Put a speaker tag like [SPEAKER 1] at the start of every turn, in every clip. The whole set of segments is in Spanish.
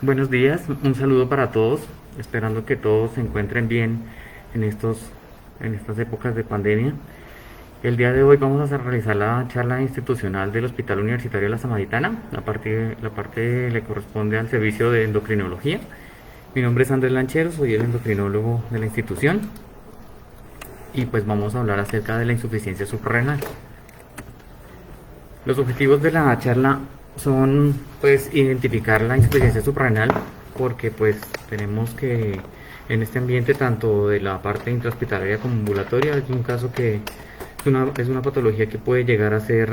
[SPEAKER 1] Buenos días, un saludo para todos, esperando que todos se encuentren bien en en estas épocas de pandemia. El día de hoy vamos a realizar la charla institucional del Hospital Universitario de la Samaritana. La parte le corresponde al servicio de endocrinología. Mi nombre es Andrés Lanchero, soy el endocrinólogo de la institución y pues vamos a hablar acerca de la insuficiencia suprarrenal. Los objetivos de la charla son pues identificar la insuficiencia suprarrenal porque pues tenemos que en este ambiente tanto de la parte intrahospitalaria como ambulatoria es un caso que es una patología que puede llegar a ser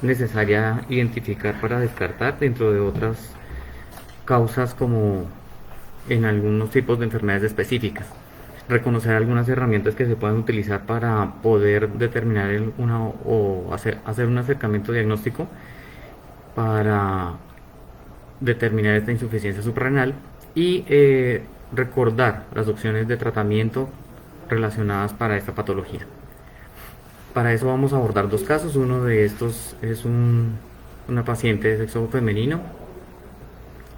[SPEAKER 1] necesaria identificar para descartar dentro de otras causas como en algunos tipos de enfermedades específicas. Reconocer algunas herramientas que se pueden utilizar para poder determinar o hacer un acercamiento diagnóstico para determinar esta insuficiencia suprarrenal y recordar las opciones de tratamiento relacionadas para esta patología. Para eso vamos a abordar dos casos. Uno de estos es una paciente de sexo femenino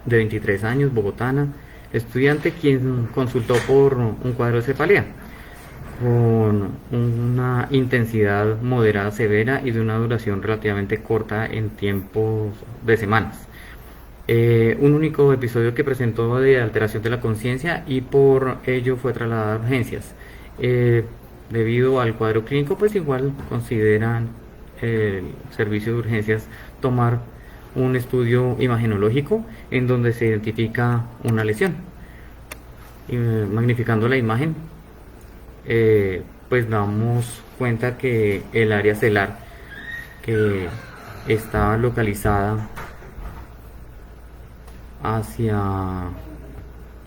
[SPEAKER 1] de 23 años, bogotana, estudiante, quien consultó por un cuadro de cefalea con una intensidad moderada severa y de una duración relativamente corta en tiempos de semanas. Un único episodio que presentó de alteración de la conciencia y por ello fue trasladada a urgencias. Debido al cuadro clínico, pues igual consideran el servicio de urgencias tomar un estudio imagenológico en donde se identifica una lesión. Magnificando la imagen, pues damos cuenta que el área celar que está localizada hacia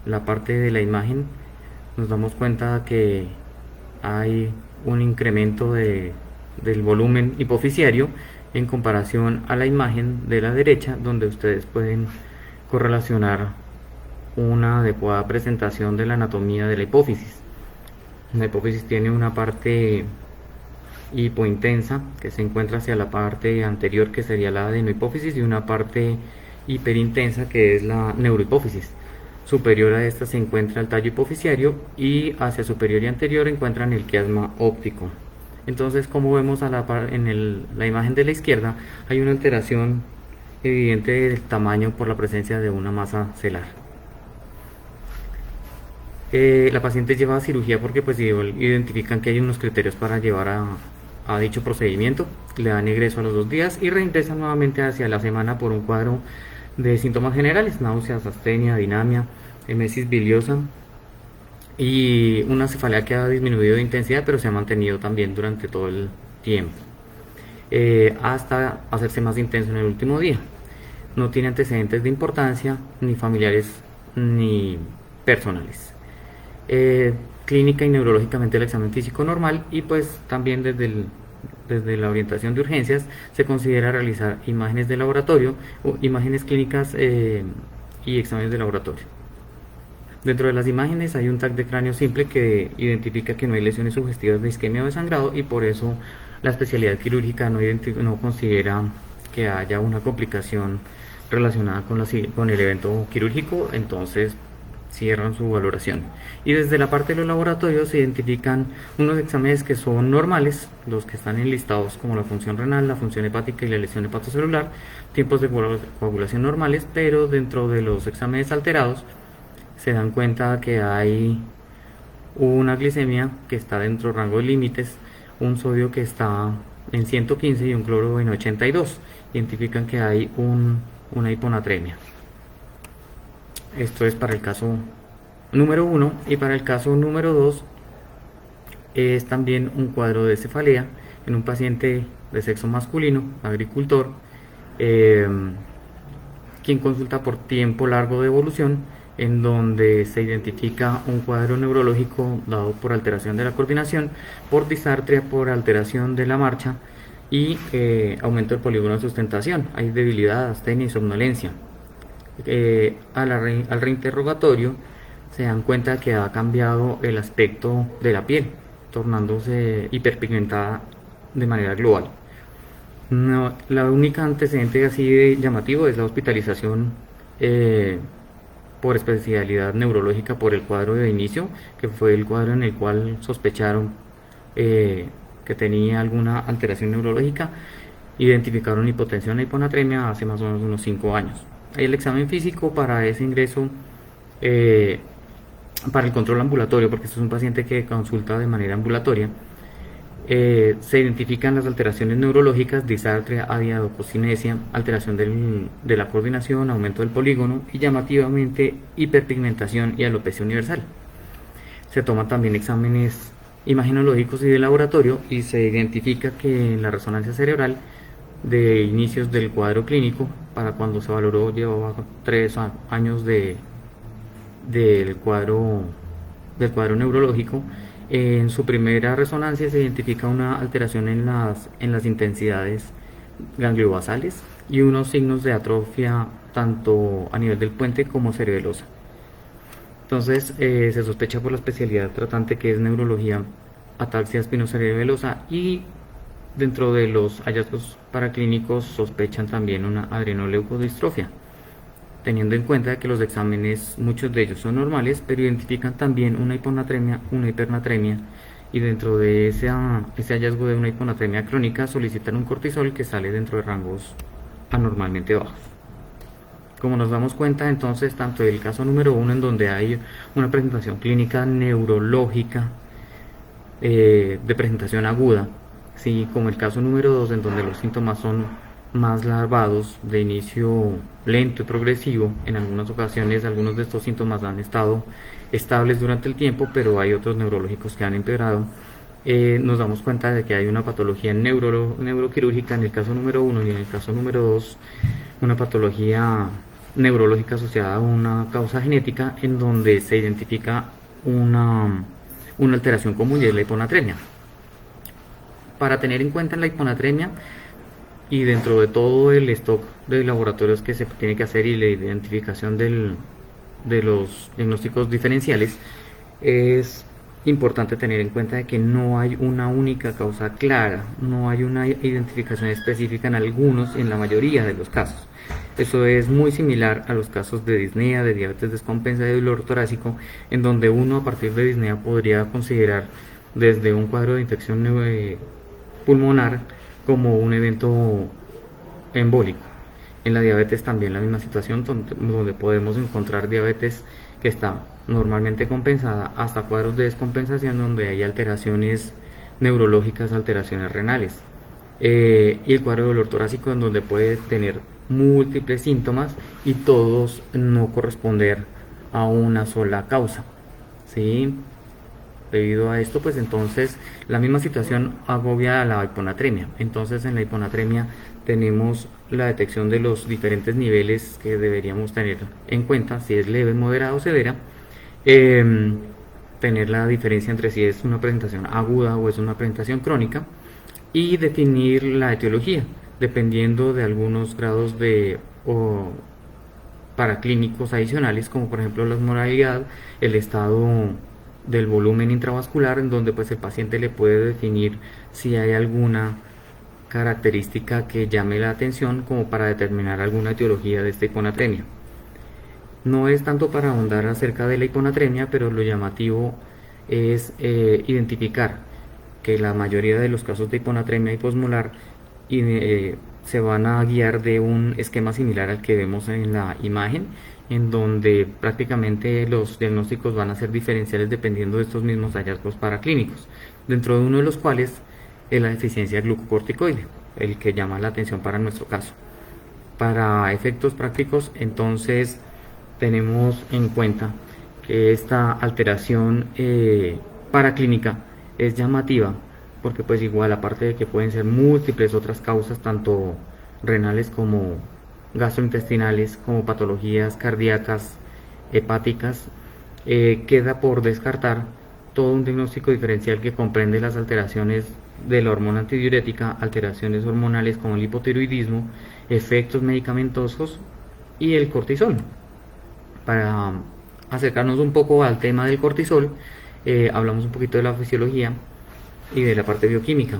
[SPEAKER 1] la parte de la imagen, nos damos cuenta que hay un incremento del volumen hipofisiario en comparación a la imagen de la derecha, donde ustedes pueden correlacionar una adecuada presentación de la anatomía de la hipófisis. La hipófisis tiene una parte hipointensa que se encuentra hacia la parte anterior, que sería la adenohipófisis, y una parte hiperintensa que es la neurohipófisis. Superior a esta se encuentra el tallo hipofisiario y hacia superior y anterior encuentran el quiasma óptico. Entonces, como vemos en la imagen de la izquierda, hay una alteración evidente del tamaño por la presencia de una masa celar. La paciente lleva a cirugía porque pues identifican que hay unos criterios para llevar a dicho procedimiento. Le dan ingreso a los 2 días y reingresan nuevamente hacia la semana por un cuadro de síntomas generales: náuseas, astenia, dinamia, emesis biliosa y una cefalea que ha disminuido de intensidad pero se ha mantenido también durante todo el tiempo, hasta hacerse más intenso en el último día. No tiene antecedentes de importancia, ni familiares ni personales. Clínica y neurológicamente el examen físico normal, y pues también desde la orientación de urgencias se considera realizar imágenes de laboratorio, o imágenes clínicas y exámenes de laboratorio. Dentro de las imágenes hay un TAC de cráneo simple que identifica que no hay lesiones sugestivas de isquemia o de sangrado, y por eso la especialidad quirúrgica no considera que haya una complicación relacionada con el evento quirúrgico, entonces cierran su valoración. Y desde la parte de los laboratorios se identifican unos exámenes que son normales, los que están enlistados como la función renal, la función hepática y la lesión hepatocelular, tiempos de coagulación normales, pero dentro de los exámenes alterados se dan cuenta que hay una glicemia que está dentro del rango de límites, un sodio que está en 115 y un cloro en 82. Identifican que hay una hiponatremia. Esto es para el caso número 1, y para el caso número 2 es también un cuadro de cefalea en un paciente de sexo masculino, agricultor, quien consulta por tiempo largo de evolución, en donde se identifica un cuadro neurológico dado por alteración de la coordinación, por disartria, por alteración de la marcha y aumento del polígono de sustentación. Hay debilidad, astenia y somnolencia. Al reinterrogatorio se dan cuenta que ha cambiado el aspecto de la piel, tornándose hiperpigmentada de manera global. No, la única antecedente así de llamativo es la hospitalización por especialidad neurológica por el cuadro de inicio, que fue el cuadro en el cual sospecharon que tenía alguna alteración neurológica. Identificaron hipotensión e hiponatremia hace más o menos unos 5 años. El examen físico para ese ingreso, para el control ambulatorio, porque este es un paciente que consulta de manera ambulatoria, se identifican las alteraciones neurológicas, disartria, adiadoposinesia, alteración de la coordinación, aumento del polígono y llamativamente hiperpigmentación y alopecia universal. Se toman también exámenes imagenológicos y de laboratorio y se identifica que en la resonancia cerebral de inicios del cuadro clínico, para cuando se valoró llevaba 3 años del cuadro neurológico. En su primera resonancia se identifica una alteración en las intensidades gangliobasales y unos signos de atrofia tanto a nivel del puente como cerebelosa. Entonces se sospecha por la especialidad tratante, que es neurología, ataxia espinocerebelosa, y dentro de los hallazgos paraclínicos sospechan también una adrenoleucodistrofia, teniendo en cuenta que los exámenes, muchos de ellos son normales, pero identifican también una hiponatremia, una hipernatremia, y dentro de ese hallazgo de una hiponatremia crónica solicitan un cortisol que sale dentro de rangos anormalmente bajos. Como nos damos cuenta, entonces, tanto del caso número 1, en donde hay una presentación clínica neurológica de presentación aguda, ¿sí?, como el caso número 2, en donde los síntomas son más larvados, de inicio lento y progresivo. En algunas ocasiones algunos de estos síntomas han estado estables durante el tiempo, pero hay otros neurológicos que han empeorado. Nos damos cuenta de que hay una patología neuroquirúrgica en el caso número 1, y en el caso número 2 una patología neurológica asociada a una causa genética, en donde se identifica una alteración común, y es la hiponatremia. Para tener en cuenta la hiponatremia, y dentro de todo el stock de laboratorios que se tiene que hacer y la identificación de los diagnósticos diferenciales, es importante tener en cuenta de que no hay una única causa clara, no hay una identificación específica en la mayoría de los casos. Eso es muy similar a los casos de disnea, de diabetes descompensada y dolor torácico, en donde uno a partir de disnea podría considerar desde un cuadro de infección pulmonar como un evento embólico. En la diabetes también la misma situación, donde podemos encontrar diabetes que está normalmente compensada, hasta cuadros de descompensación donde hay alteraciones neurológicas, alteraciones renales, y el cuadro de dolor torácico, en donde puede tener múltiples síntomas y todos no corresponder a una sola causa, ¿sí? Debido a esto, pues entonces la misma situación agobia a la hiponatremia. Entonces en la hiponatremia tenemos la detección de los diferentes niveles que deberíamos tener en cuenta, si es leve, moderada o severa, tener la diferencia entre si es una presentación aguda o es una presentación crónica, y definir la etiología dependiendo de algunos grados paraclínicos adicionales, como por ejemplo la osmolaridad, el estado del volumen intravascular, en donde pues el paciente le puede definir si hay alguna característica que llame la atención como para determinar alguna etiología de esta hiponatremia. No es tanto para ahondar acerca de la hiponatremia, pero lo llamativo es identificar que la mayoría de los casos de hiponatremia hiposmolar se van a guiar de un esquema similar al que vemos en la imagen, en donde prácticamente los diagnósticos van a ser diferenciales dependiendo de estos mismos hallazgos paraclínicos, dentro de uno de los cuales es la deficiencia de glucocorticoide, el que llama la atención para nuestro caso. Para efectos prácticos, entonces, tenemos en cuenta que esta alteración paraclínica es llamativa, porque pues igual, aparte de que pueden ser múltiples otras causas, tanto renales como gastrointestinales, como patologías cardíacas, hepáticas, queda por descartar todo un diagnóstico diferencial que comprende las alteraciones de la hormona antidiurética, alteraciones hormonales como el hipotiroidismo, efectos medicamentosos y el cortisol. Para acercarnos un poco al tema del cortisol, hablamos un poquito de la fisiología y de la parte bioquímica.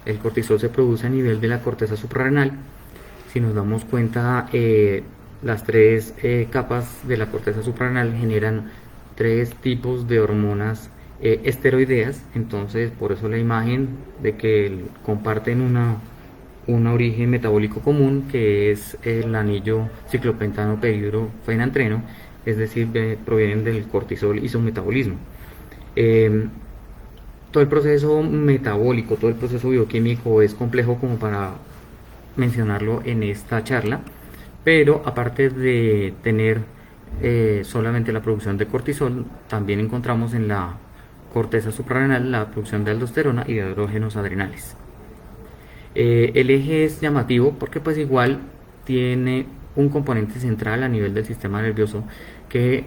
[SPEAKER 1] El cortisol se produce a nivel de la corteza suprarrenal. Si nos damos cuenta, Las tres capas de la corteza suprarrenal generan tres tipos de hormonas esteroideas, entonces por eso la imagen de que comparten un origen metabólico común, que es el anillo ciclopentano perhidrofenantreno, es decir, provienen del cortisol y su metabolismo. Eh, Todo el proceso metabólico, todo el proceso bioquímico es complejo como para mencionarlo en esta charla, pero aparte de tener solamente la producción de cortisol, también encontramos en la corteza suprarrenal la producción de aldosterona y de andrógenos adrenales. El eje es llamativo porque pues igual tiene un componente central a nivel del sistema nervioso que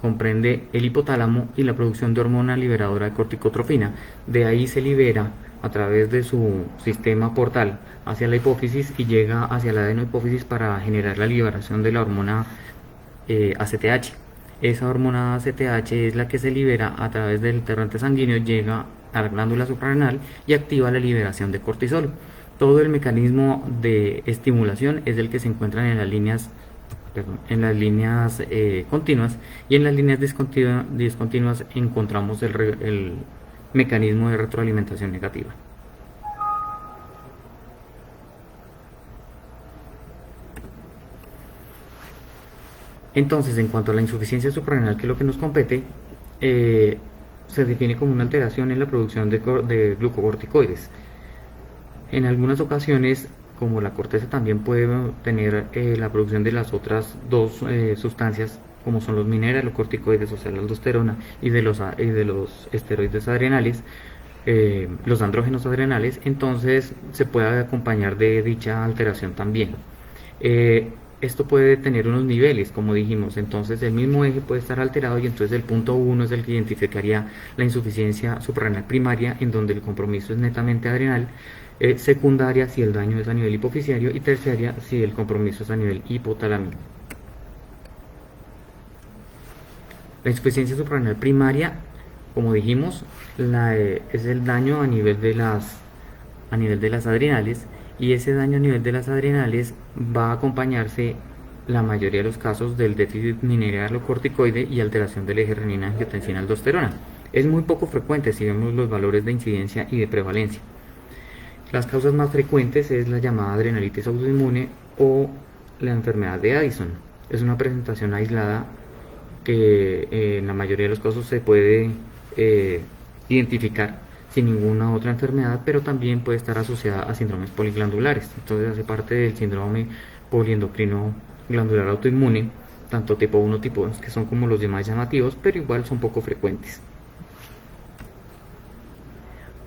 [SPEAKER 1] comprende el hipotálamo y la producción de hormona liberadora de corticotrofina. De ahí se libera a través de su sistema portal hacia la hipófisis y llega hacia la adenohipófisis para generar la liberación de la hormona ACTH. Esa hormona ACTH es la que se libera a través del torrente sanguíneo, llega a la glándula suprarrenal y activa la liberación de cortisol. Todo el mecanismo de estimulación es el que se encuentra en las líneas continuas, y en las líneas discontinuas encontramos el mecanismo de retroalimentación negativa. Entonces, en cuanto a la insuficiencia suprarrenal, que es lo que nos compete, se define como una alteración en la producción de glucocorticoides. En algunas ocasiones, como la corteza también puede tener la producción de las otras dos sustancias, como son los mineralocorticoides, o sea, la aldosterona, y de los esteroides adrenales, los andrógenos adrenales, entonces se puede acompañar de dicha alteración también. Esto puede tener unos niveles, como dijimos, entonces el mismo eje puede estar alterado, y entonces el punto 1 es el que identificaría la insuficiencia suprarrenal primaria, en donde el compromiso es netamente adrenal, secundaria si el daño es a nivel hipofisiario, y terciaria si el compromiso es a nivel hipotalámico. La insuficiencia suprarrenal primaria, como dijimos, es el daño a nivel de las adrenales, y ese daño a nivel de las adrenales va a acompañarse la mayoría de los casos del déficit mineralocorticoide y alteración del eje renina-angiotensina-aldosterona. Es muy poco frecuente si vemos los valores de incidencia y de prevalencia. Las causas más frecuentes es la llamada adrenalitis autoinmune o la enfermedad de Addison. Es una presentación aislada que en la mayoría de los casos se puede identificar sin ninguna otra enfermedad, pero también puede estar asociada a síndromes poliglandulares. Entonces hace parte del síndrome poliendocrino glandular autoinmune, tanto tipo 1 tipo 2, que son como los demás llamativos, pero igual son poco frecuentes.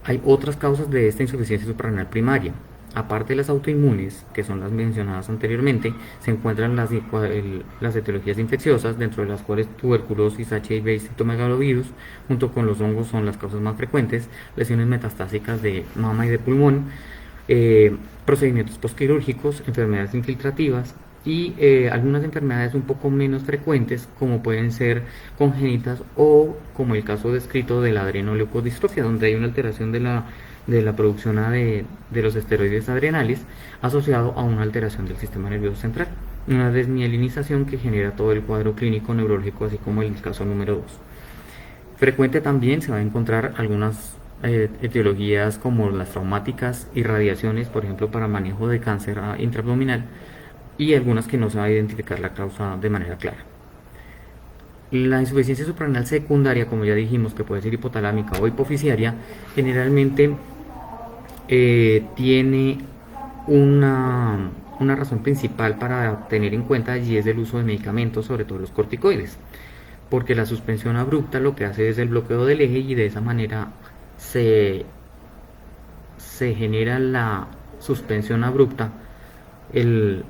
[SPEAKER 1] Hay otras causas de esta insuficiencia suprarrenal primaria. Aparte de las autoinmunes, que son las mencionadas anteriormente, se encuentran las etiologías infecciosas, dentro de las cuales tuberculosis, HIV y citomegalovirus, junto con los hongos, son las causas más frecuentes, lesiones metastásicas de mama y de pulmón, procedimientos postquirúrgicos, enfermedades infiltrativas y algunas enfermedades un poco menos frecuentes, como pueden ser congénitas o como el caso descrito de la adrenoleucodistrofia, donde hay una alteración de la producción de los esteroides adrenales asociado a una alteración del sistema nervioso central, una desmielinización que genera todo el cuadro clínico neurológico, así como el caso número 2. Frecuente también se va a encontrar algunas etiologías como las traumáticas y radiaciones, por ejemplo para manejo de cáncer intraabdominal, y algunas que no se va a identificar la causa de manera clara. La insuficiencia suprarrenal secundaria, como ya dijimos, que puede ser hipotalámica o hipofisiaria, generalmente tiene una razón principal para tener en cuenta, y es el uso de medicamentos, sobre todo los corticoides, porque la suspensión abrupta lo que hace es el bloqueo del eje, y de esa manera se genera la suspensión abrupta, el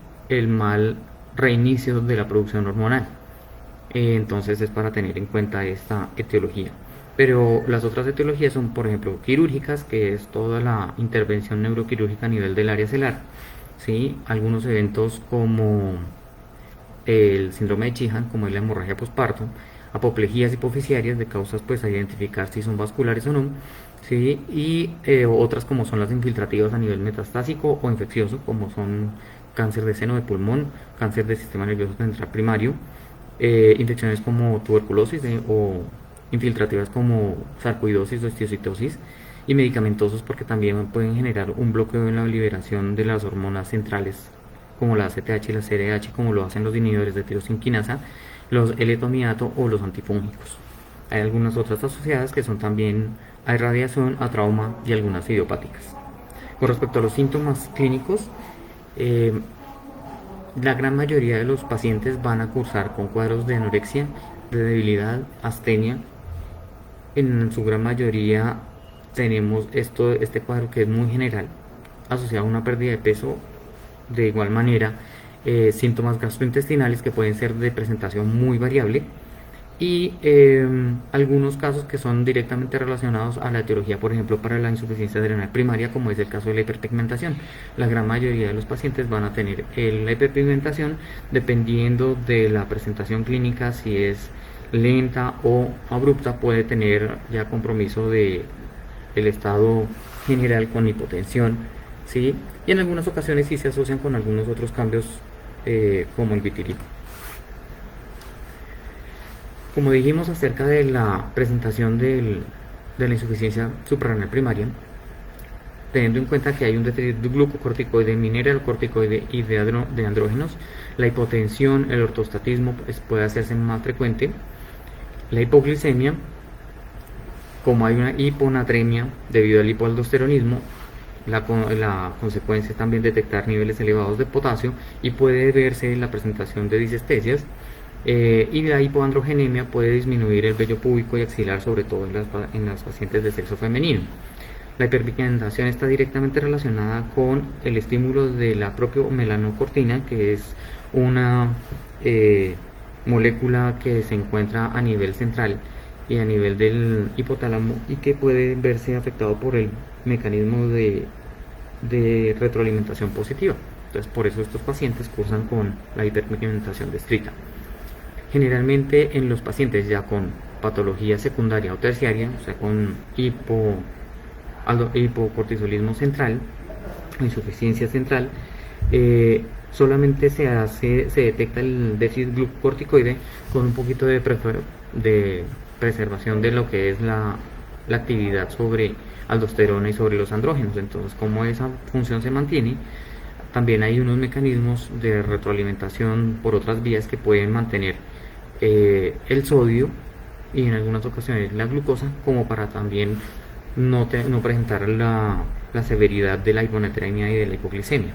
[SPEAKER 1] mal reinicio de la producción hormonal. Entonces es para tener en cuenta esta etiología. Pero las otras etiologías son, por ejemplo, quirúrgicas, que es toda la intervención neuroquirúrgica a nivel del área celular, ¿sí? Algunos eventos como el síndrome de Sheehan, como es la hemorragia posparto, apoplejías hipofisiarias de causas pues a identificar si son vasculares o no, ¿sí? Y otras como son las infiltrativas a nivel metastásico o infeccioso, como son cáncer de seno de pulmón, cáncer del sistema nervioso central primario, infecciones como tuberculosis o infiltrativas como sarcoidosis o histiocytosis, y medicamentosos porque también pueden generar un bloqueo en la liberación de las hormonas centrales como la ACTH y la CRH, como lo hacen los inhibidores de tirosinquinasa, los L-etomidato o los antifúngicos. Hay algunas otras asociadas que son también a irradiación, a trauma y algunas idiopáticas. Con respecto a los síntomas clínicos, la gran mayoría de los pacientes van a cursar con cuadros de anorexia, de debilidad, astenia. En su gran mayoría tenemos este cuadro que es muy general, asociado a una pérdida de peso. De igual manera, síntomas gastrointestinales que pueden ser de presentación muy variable, y algunos casos que son directamente relacionados a la etiología, por ejemplo para la insuficiencia adrenal primaria, como es el caso de la hiperpigmentación. La gran mayoría de los pacientes van a tener la hiperpigmentación dependiendo de la presentación clínica. Si es lenta o abrupta, puede tener ya compromiso de el estado general con hipotensión, ¿sí? Y en algunas ocasiones sí se asocian con algunos otros cambios, como el vitiligo. Como dijimos acerca de la presentación de la insuficiencia suprarrenal primaria, teniendo en cuenta que hay un déficit de glucocorticoide, mineralocorticoide y de andrógenos, la hipotensión, el ortostatismo puede hacerse más frecuente, la hipoglicemia, como hay una hiponatremia debido al hipoaldosteronismo, la consecuencia es también detectar niveles elevados de potasio y puede verse la presentación de disestesias. Y la hipoandrogenemia puede disminuir el vello púbico y axilar, sobre todo en las pacientes de sexo femenino. La hiperpigmentación está directamente relacionada con el estímulo de la propia melanocortina, que es una molécula que se encuentra a nivel central y a nivel del hipotálamo, y que puede verse afectado por el mecanismo de retroalimentación positiva. Entonces, por eso estos pacientes cursan con la hiperpigmentación descrita. Generalmente en los pacientes ya con patología secundaria o terciaria, o sea con hipocortisolismo central, insuficiencia central, solamente se detecta el déficit glucocorticoide con un poquito de preservación de lo que es la actividad sobre aldosterona y sobre los andrógenos. Entonces, como esa función se mantiene, también hay unos mecanismos de retroalimentación por otras vías que pueden mantener el sodio y en algunas ocasiones la glucosa, como para también no presentar la severidad de la hiponatremia y de la hipoglicemia.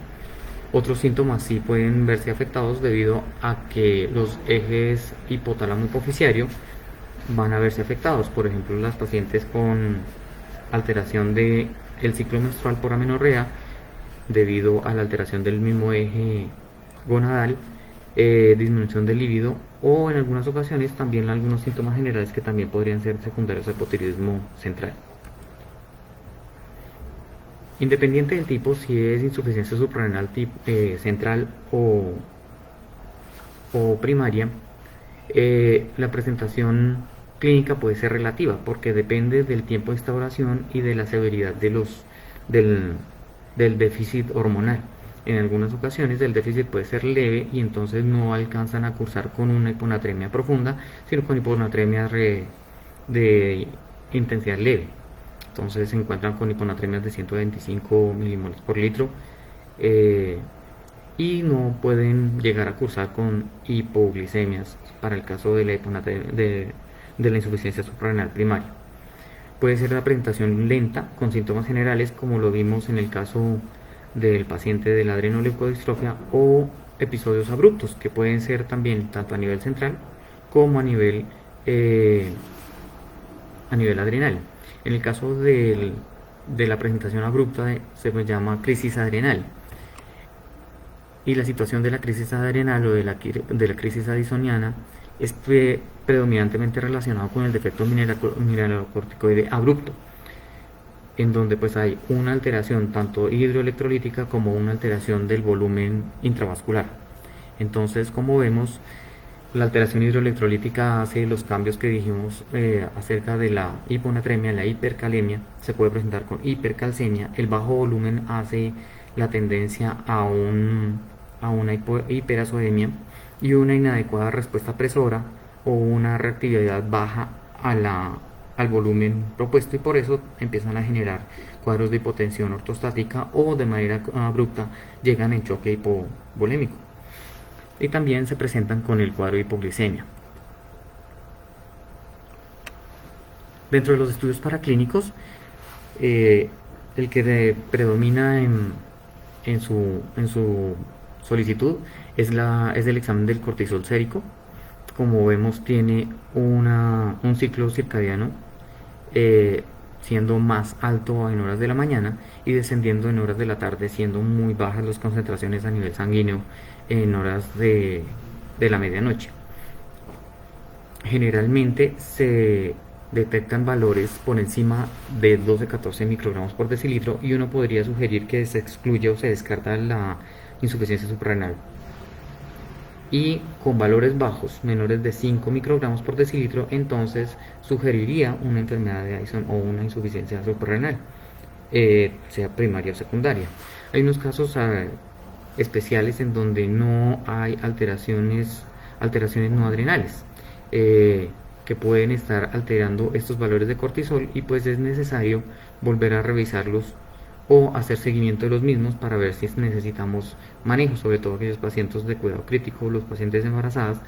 [SPEAKER 1] Otros síntomas sí pueden verse afectados debido a que los ejes hipotálamo hipoficiario van a verse afectados. Por ejemplo, las pacientes con alteración del ciclo menstrual por amenorrea debido a la alteración del mismo eje gonadal, disminución del líbido, o en algunas ocasiones también algunos síntomas generales que también podrían ser secundarios al hipotiroidismo central. Independiente del tipo, si es insuficiencia suprarrenal central o primaria, la presentación clínica puede ser relativa porque depende del tiempo de instauración y de la severidad del déficit hormonal. En algunas ocasiones el déficit puede ser leve y entonces no alcanzan a cursar con una hiponatremia profunda, sino con hiponatremia de intensidad leve. Entonces se encuentran con hiponatremias de 125 milimoles por litro, y no pueden llegar a cursar con hipoglicemias para el caso de la insuficiencia suprarrenal primaria. Puede ser la presentación lenta con síntomas generales, como lo vimos en el caso del paciente de la adrenoleucodistrofia, o episodios abruptos que pueden ser también tanto a nivel central como a nivel adrenal. En el caso de la presentación abrupta se llama crisis adrenal, y la situación de la crisis adrenal o de la crisis addisoniana es predominantemente relacionado con el defecto mineralocorticoide abrupto, en donde pues hay una alteración tanto hidroelectrolítica como una alteración del volumen intravascular. Entonces, como vemos, la alteración hidroelectrolítica hace los cambios que dijimos acerca de la hiponatremia, la hipercalemia, se puede presentar con hipercalcemia. El bajo volumen hace la tendencia a un a una hiperazoemia y una inadecuada respuesta presora o una reactividad baja al volumen propuesto, y por eso empiezan a generar cuadros de hipotensión ortostática o de manera abrupta llegan en choque hipovolémico, y también se presentan con el cuadro de hipoglicemia. Dentro de los estudios paraclínicos, el que predomina en su solicitud es el examen del cortisol sérico. Como vemos, tiene un ciclo circadiano siendo más alto en horas de la mañana y descendiendo en horas de la tarde, siendo muy bajas las concentraciones a nivel sanguíneo en horas de la medianoche. Generalmente se detectan valores por encima de 12-14 microgramos por decilitro, y uno podría sugerir que se excluye o se descarta la insuficiencia suprarrenal. Y con valores bajos, menores de 5 microgramos por decilitro, entonces sugeriría una enfermedad de Addison o una insuficiencia suprarrenal, sea primaria o secundaria. Hay unos casos especiales en donde no hay alteraciones no adrenales, que pueden estar alterando estos valores de cortisol, y pues es necesario volver a revisarlos o hacer seguimiento de los mismos para ver si necesitamos manejo, sobre todo aquellos pacientes de cuidado crítico, los pacientes embarazadas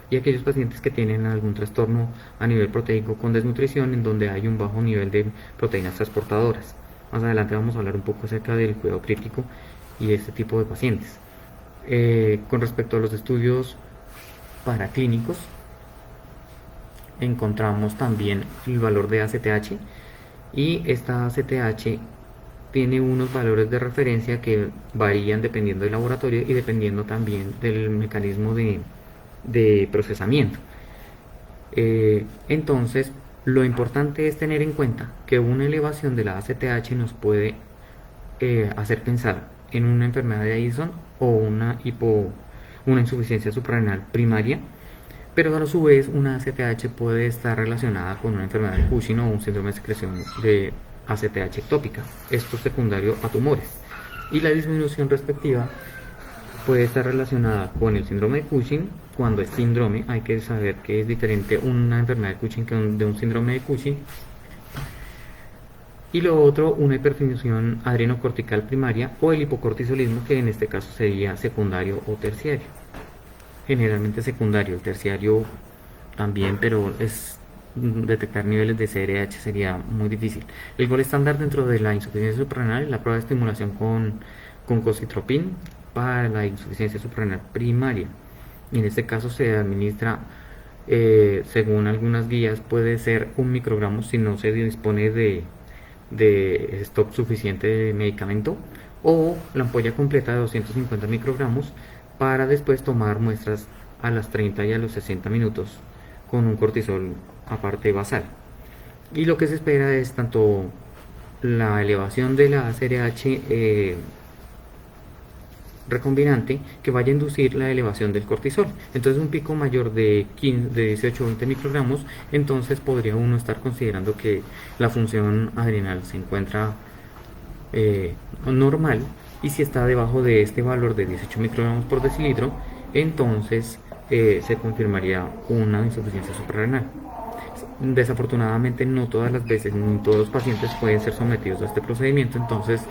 [SPEAKER 1] y aquellos pacientes que tienen algún trastorno a nivel proteico con desnutrición, en donde hay un bajo nivel de proteínas transportadoras. Más adelante vamos a hablar un poco acerca del cuidado crítico y este tipo de pacientes. Con respecto a los estudios paraclínicos, encontramos también el valor de ACTH, y esta ACTH tiene unos valores de referencia que varían dependiendo del laboratorio y dependiendo también del mecanismo de procesamiento. Entonces, lo importante es tener en cuenta que una elevación de la ACTH nos puede hacer pensar en una enfermedad de Addison o una insuficiencia suprarrenal primaria, pero a su vez una ACTH puede estar relacionada con una enfermedad de Cushing o un síndrome de secreción de ACTH ectópica, esto secundario a tumores, y la disminución respectiva puede estar relacionada con el síndrome de Cushing. Cuando es síndrome, hay que saber que es diferente una enfermedad de Cushing que de un síndrome de Cushing. Y lo otro, una hipertensión adrenocortical primaria o el hipocortisolismo, que en este caso sería secundario o terciario. Generalmente secundario, el terciario también, pero detectar niveles de CRH sería muy difícil. El gol estándar dentro de la insuficiencia suprarrenal es la prueba de estimulación con cocitropin para la insuficiencia suprarrenal primaria. Y en este caso se administra, según algunas guías, puede ser 1 microgramo si no se dispone de stock suficiente de medicamento, o la ampolla completa de 250 microgramos, para después tomar muestras a las 30 y a los 60 minutos con un cortisol aparte basal. Y lo que se espera es tanto la elevación de la CRH recombinante, que vaya a inducir la elevación del cortisol. Entonces un pico mayor de 18 o 20 microgramos, entonces podría uno estar considerando que la función adrenal se encuentra normal, y si está debajo de este valor de 18 microgramos por decilitro, entonces se confirmaría una insuficiencia suprarrenal. Desafortunadamente no todas las veces ni todos los pacientes pueden ser sometidos a este procedimiento, entonces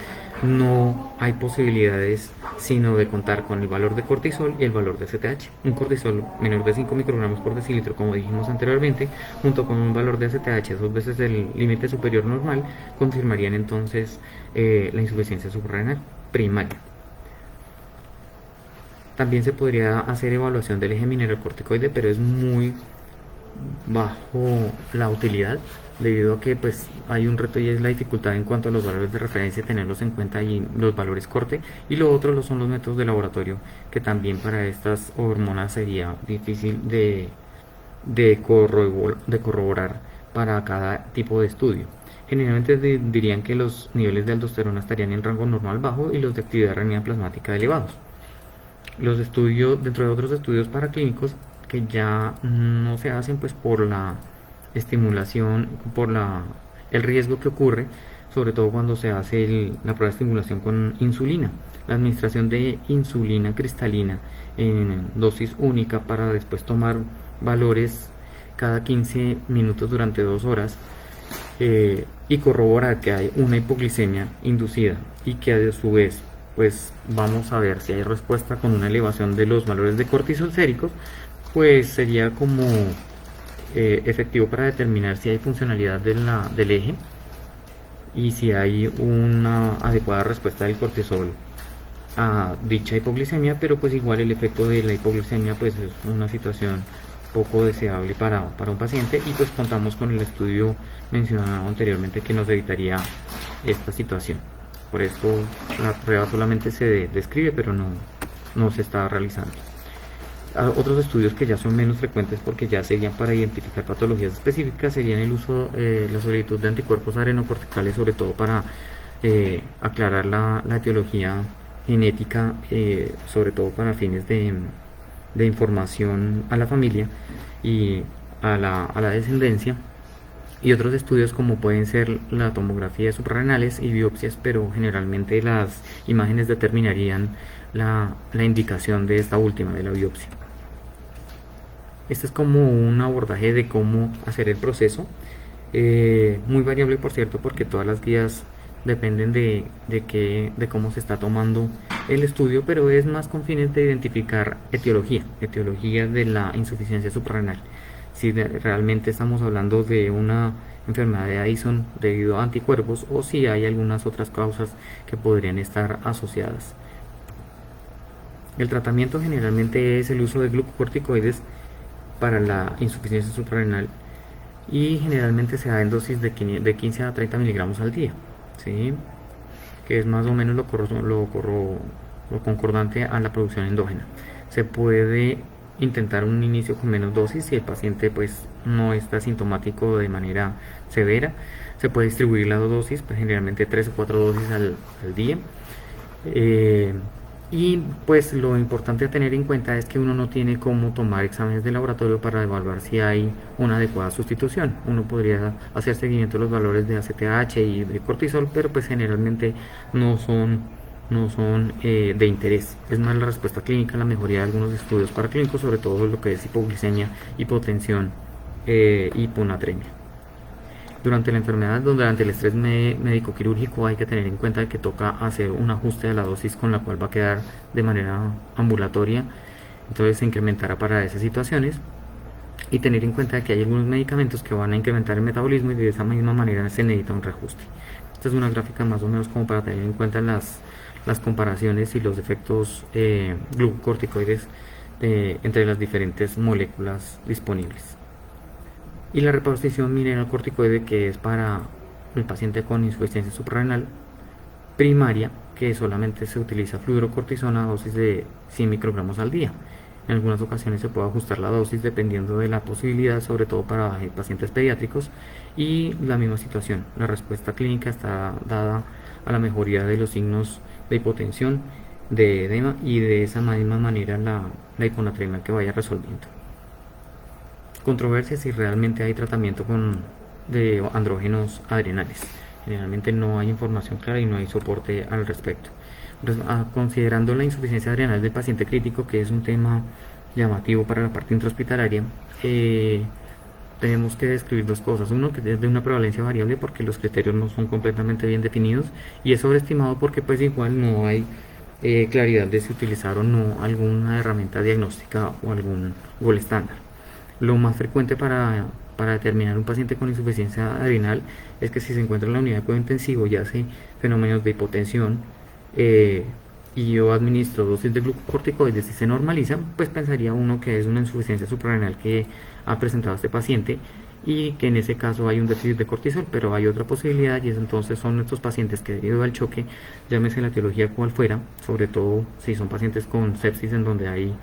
[SPEAKER 1] no hay posibilidades sino de contar con el valor de cortisol y el valor de ACTH. Un cortisol menor de 5 microgramos por decilitro, como dijimos anteriormente, junto con un valor de ACTH 2 veces el límite superior normal, confirmarían entonces la insuficiencia suprarrenal primaria. También se podría hacer evaluación del eje mineralocorticoide, pero es muy bajo la utilidad, debido a que pues hay un reto, y es la dificultad en cuanto a los valores de referencia, tenerlos en cuenta y los valores corte, y lo otro son los métodos de laboratorio, que también para estas hormonas sería difícil de corroborar para cada tipo de estudio. Generalmente dirían que los niveles de aldosterona estarían en rango normal bajo y los de actividad renina plasmática elevados. Los estudios, dentro de otros estudios paraclínicos que ya no se hacen pues por la estimulación, por el riesgo que ocurre, sobre todo cuando se hace la prueba de estimulación con insulina. La administración de insulina cristalina en dosis única para después tomar valores cada 15 minutos durante 2 horas y corroborar que hay una hipoglicemia inducida y que a su vez pues vamos a ver si hay respuesta con una elevación de los valores de cortisol séricos, pues sería como efectivo para determinar si hay funcionalidad del eje y si hay una adecuada respuesta del cortisol a dicha hipoglicemia, pero pues igual el efecto de la hipoglicemia pues es una situación poco deseable para un paciente, y pues contamos con el estudio mencionado anteriormente que nos evitaría esta situación. Por esto la prueba solamente se describe, pero no se está realizando. Otros estudios que ya son menos frecuentes porque ya serían para identificar patologías específicas serían el uso, la solicitud de anticuerpos adrenocorticales, sobre todo para aclarar la etiología genética, sobre todo para fines de información a la familia y a la descendencia, y otros estudios como pueden ser la tomografía suprarrenales y biopsias, pero generalmente las imágenes determinarían la indicación de esta última, de la biopsia. Este es como un abordaje de cómo hacer el proceso, muy variable por cierto, porque todas las guías dependen de cómo se está tomando el estudio, pero es más con fines de identificar etiología de la insuficiencia suprarrenal. Si realmente estamos hablando de una enfermedad de Addison debido a anticuerpos, o si hay algunas otras causas que podrían estar asociadas. El tratamiento generalmente es el uso de glucocorticoides para la insuficiencia suprarrenal y generalmente se da en dosis de 15 a 30 miligramos al día, ¿sí? Que es más o menos lo concordante a la producción endógena. Se puede intentar un inicio con menos dosis si el paciente pues no está sintomático de manera severa. Se puede distribuir las dosis, pues generalmente 3 o 4 dosis al día. Y pues lo importante a tener en cuenta es que uno no tiene cómo tomar exámenes de laboratorio para evaluar si hay una adecuada sustitución. Uno podría hacer seguimiento de los valores de ACTH y de cortisol, pero pues generalmente no son de interés. Es más la respuesta clínica, la mejoría de algunos estudios paraclínicos, sobre todo lo que es hipoglicemia, hipotensión, hiponatremia. Durante la enfermedad, durante el estrés médico quirúrgico, hay que tener en cuenta que toca hacer un ajuste de la dosis con la cual va a quedar de manera ambulatoria, entonces se incrementará para esas situaciones, y tener en cuenta que hay algunos medicamentos que van a incrementar el metabolismo y de esa misma manera se necesita un reajuste. Esta es una gráfica más o menos como para tener en cuenta las comparaciones y los efectos glucocorticoides entre las diferentes moléculas disponibles. Y la reposición mineralocorticoide, que es para el paciente con insuficiencia suprarrenal primaria, que solamente se utiliza fluorocortisona a dosis de 100 microgramos al día. En algunas ocasiones se puede ajustar la dosis dependiendo de la posibilidad, sobre todo para pacientes pediátricos, y la misma situación, la respuesta clínica está dada a la mejoría de los signos de hipotensión, de edema, y de esa misma manera la hiponatremia que vaya resolviendo. Controversia si realmente hay tratamiento de andrógenos adrenales. Generalmente no hay información clara y no hay soporte al respecto. Considerando la insuficiencia adrenal del paciente crítico, que es un tema llamativo para la parte intrahospitalaria, tenemos que describir dos cosas. Uno, que es de una prevalencia variable porque los criterios no son completamente bien definidos, y es sobreestimado porque pues igual no hay claridad de si utilizar o no alguna herramienta diagnóstica o algún gol estándar. Lo más frecuente para determinar un paciente con insuficiencia adrenal es que si se encuentra en la unidad de cuidado intensivo y hace fenómenos de hipotensión, y yo administro dosis de glucocorticoides y se normalizan, pues pensaría uno que es una insuficiencia suprarrenal que ha presentado este paciente y que en ese caso hay un déficit de cortisol. Pero hay otra posibilidad, y es entonces son estos pacientes que debido al choque, llámese la etiología cual fuera, sobre todo si son pacientes con sepsis en donde hay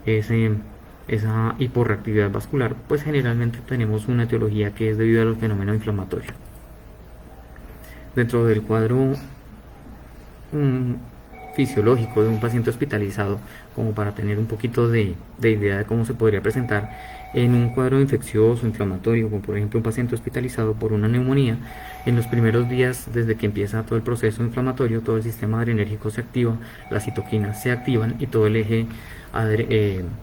[SPEAKER 1] esa hiporreactividad vascular, pues generalmente tenemos una etiología que es debido al fenómeno inflamatorio. Dentro del cuadro fisiológico de un paciente hospitalizado, como para tener un poquito de idea de cómo se podría presentar en un cuadro infeccioso, inflamatorio, como por ejemplo un paciente hospitalizado por una neumonía. En los primeros días, desde que empieza todo el proceso inflamatorio, todo el sistema adrenérgico se activa, las citoquinas se activan y todo el eje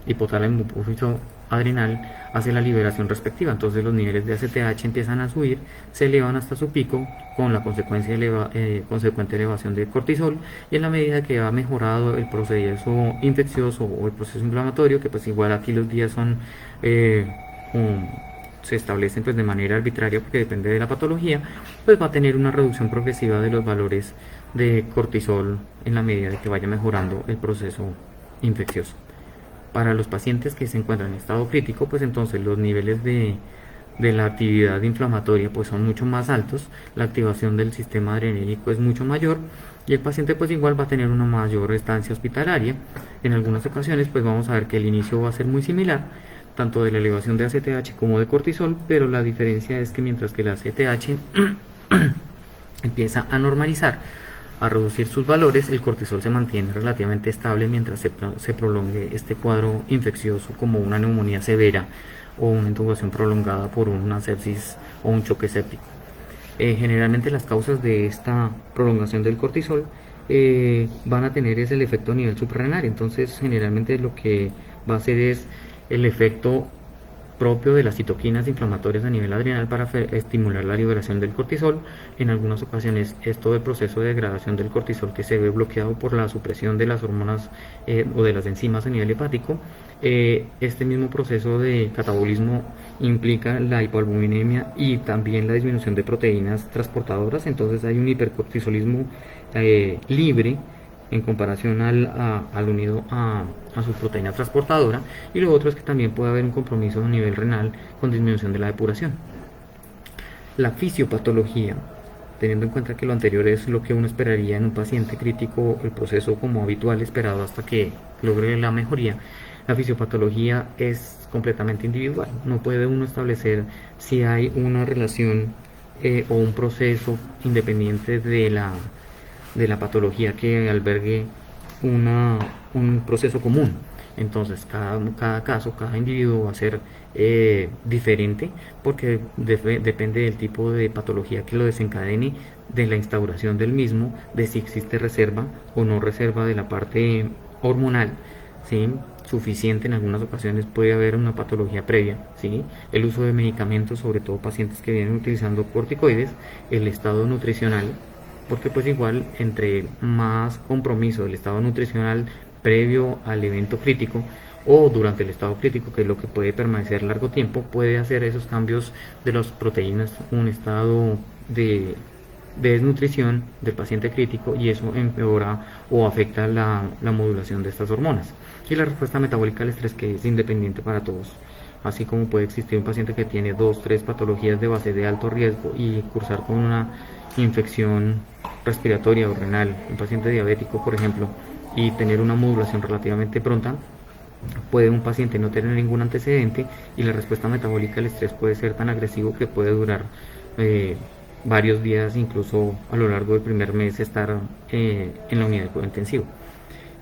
[SPEAKER 1] hipotálamo hipófiso adrenal hace la liberación respectiva. Entonces los niveles de ACTH empiezan a subir, se elevan hasta su pico con la consecuente elevación de cortisol, y en la medida que ha mejorado el proceso infeccioso o el proceso inflamatorio, que pues igual aquí los días son se establecen pues de manera arbitraria porque depende de la patología, pues va a tener una reducción progresiva de los valores de cortisol en la medida de que vaya mejorando el proceso infeccioso. Para los pacientes que se encuentran en estado crítico, pues entonces los niveles de la actividad inflamatoria pues son mucho más altos, la activación del sistema adrenérgico es mucho mayor, y el paciente pues igual va a tener una mayor estancia hospitalaria. En algunas ocasiones pues vamos a ver que el inicio va a ser muy similar, tanto de la elevación de ACTH como de cortisol, pero la diferencia es que mientras que el ACTH empieza a normalizar, a reducir sus valores, el cortisol se mantiene relativamente estable mientras se prolongue este cuadro infeccioso, como una neumonía severa o una intubación prolongada por una sepsis o un choque séptico. Generalmente las causas de esta prolongación del cortisol van a tener el efecto a nivel suprarrenal. Entonces generalmente lo que va a hacer es el efecto propio de las citoquinas inflamatorias a nivel adrenal para estimular la liberación del cortisol. En algunas ocasiones esto del proceso de degradación del cortisol, que se ve bloqueado por la supresión de las hormonas o de las enzimas a nivel hepático, este mismo proceso de catabolismo implica la hipoalbuminemia y también la disminución de proteínas transportadoras. Entonces hay un hipercortisolismo libre en comparación al unido a su proteína transportadora, y lo otro es que también puede haber un compromiso a nivel renal con disminución de la depuración. La fisiopatología, teniendo en cuenta que lo anterior es lo que uno esperaría en un paciente crítico, el proceso como habitual esperado hasta que logre la mejoría, la fisiopatología es completamente individual. No puede uno establecer si hay una relación o un proceso independiente de la patología que albergue un proceso común. Entonces cada caso, cada individuo va a ser diferente, porque depende del tipo de patología que lo desencadene, de la instauración del mismo, de si existe reserva o no reserva de la parte hormonal, ¿sí? Suficiente. En algunas ocasiones puede haber una patología previa, ¿sí? El uso de medicamentos, sobre todo pacientes que vienen utilizando corticoides, el estado nutricional, porque pues igual entre más compromiso del estado nutricional previo al evento crítico o durante el estado crítico, que es lo que puede permanecer largo tiempo, puede hacer esos cambios de las proteínas, un estado de desnutrición del paciente crítico, y eso empeora o afecta la modulación de estas hormonas. Y la respuesta metabólica al estrés, que es independiente para todos, así como puede existir un paciente que tiene 2-3 patologías de base de alto riesgo y cursar con una infección respiratoria o renal, un paciente diabético por ejemplo, y tener una modulación relativamente pronta, puede un paciente no tener ningún antecedente y la respuesta metabólica al estrés puede ser tan agresivo que puede durar varios días, incluso a lo largo del primer mes estar en la unidad de cuidado intensivo.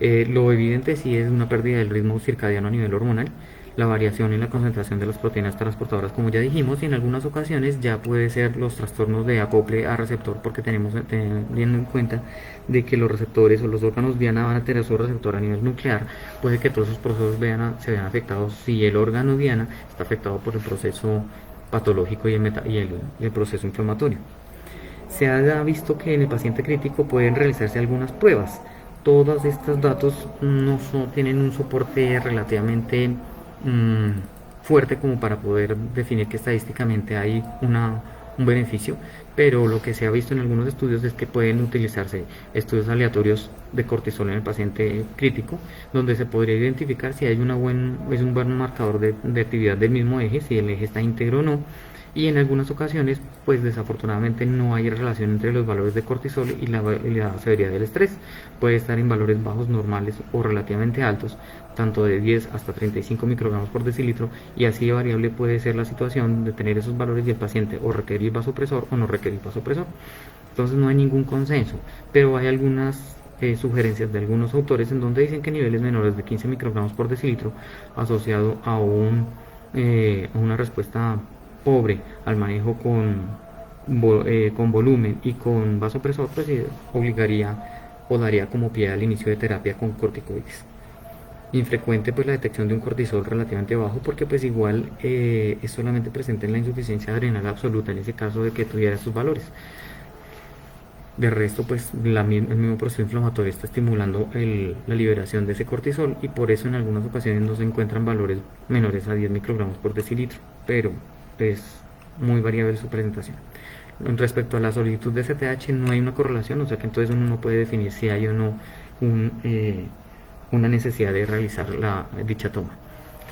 [SPEAKER 1] Lo evidente sí es una pérdida del ritmo circadiano a nivel hormonal, la variación en la concentración de las proteínas transportadoras, como ya dijimos, y en algunas ocasiones ya puede ser los trastornos de acople a receptor, porque tenemos teniendo en cuenta de que los receptores o los órganos diana van a tener su receptor a nivel nuclear. Puede que todos esos procesos se vean afectados si el órgano diana está afectado por el proceso patológico y el proceso inflamatorio. Se ha visto que en el paciente crítico pueden realizarse algunas pruebas. Todos estos datos no tienen un soporte relativamente fuerte como para poder definir que estadísticamente hay un beneficio, pero lo que se ha visto en algunos estudios es que pueden utilizarse estudios aleatorios de cortisol en el paciente crítico, donde se podría identificar si hay es un buen marcador de actividad del mismo eje, si el eje está íntegro o no. Y en algunas ocasiones, pues desafortunadamente no hay relación entre los valores de cortisol y la severidad del estrés. Puede estar en valores bajos, normales o relativamente altos, tanto de 10 hasta 35 microgramos por decilitro, y así de variable puede ser la situación de tener esos valores y el paciente o requerir vasopresor o no requerir vasopresor. Entonces no hay ningún consenso, pero hay algunas sugerencias de algunos autores en donde dicen que niveles menores de 15 microgramos por decilitro asociado a a una respuesta pobre al manejo con volumen y con vasopresor, pues obligaría o daría como pie al inicio de terapia con corticoides. Infrecuente pues la detección de un cortisol relativamente bajo porque pues igual es solamente presente en la insuficiencia adrenal absoluta en ese caso de que tuviera estos valores. De resto pues el mismo proceso inflamatorio está estimulando la liberación de ese cortisol y por eso en algunas ocasiones no se encuentran valores menores a 10 microgramos por decilitro, pero es muy variable su presentación. Respecto a la solicitud de STH no hay una correlación, o sea que entonces uno no puede definir si hay o no una necesidad de realizar dicha toma.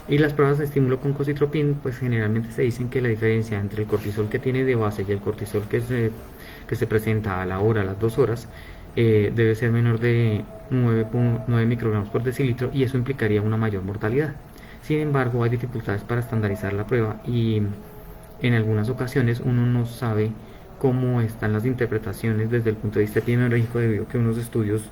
[SPEAKER 1] Y las pruebas de estímulo con cocitropin, pues generalmente se dicen que la diferencia entre el cortisol que tiene de base y el cortisol que se presenta a la hora, a las 2 horas, debe ser menor de 9 microgramos por decilitro y eso implicaría una mayor mortalidad. Sin embargo, hay dificultades para estandarizar la prueba y en algunas ocasiones uno no sabe cómo están las interpretaciones desde el punto de vista epidemiológico debido a que unos estudios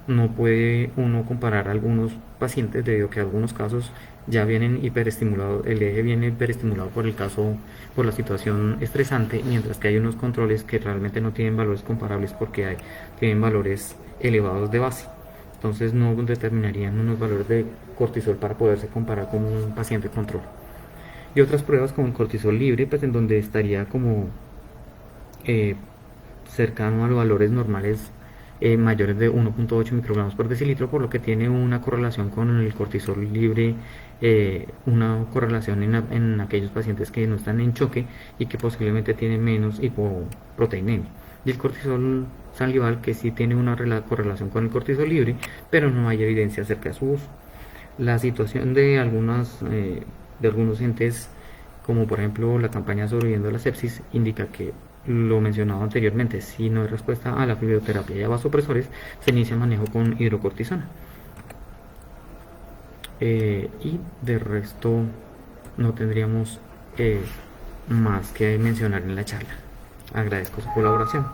[SPEAKER 1] no puede uno comparar a algunos pacientes debido a que en algunos casos ya vienen hiperestimulados, el eje viene hiperestimulado por el caso, por la situación estresante, mientras que hay unos controles que realmente no tienen valores comparables porque tienen valores elevados de base. Entonces no determinarían unos valores de cortisol para poderse comparar con un paciente control. Y otras pruebas como el cortisol libre, pues en donde estaría como cercano a los valores normales mayores de 1.8 microgramos por decilitro, por lo que tiene una correlación con el cortisol libre, una correlación en aquellos pacientes que no están en choque y que posiblemente tienen menos hipoproteinemia. Y el cortisol salival que sí tiene una correlación con el cortisol libre, pero no hay evidencia acerca de su uso. La situación de algunos entes, como por ejemplo la campaña Sobreviviendo a la Sepsis, indica que lo mencionado anteriormente, si no hay respuesta a la fisioterapia y a vasopresores, se inicia manejo con hidrocortisona. Y de resto no tendríamos más que mencionar en la charla. Agradezco su colaboración.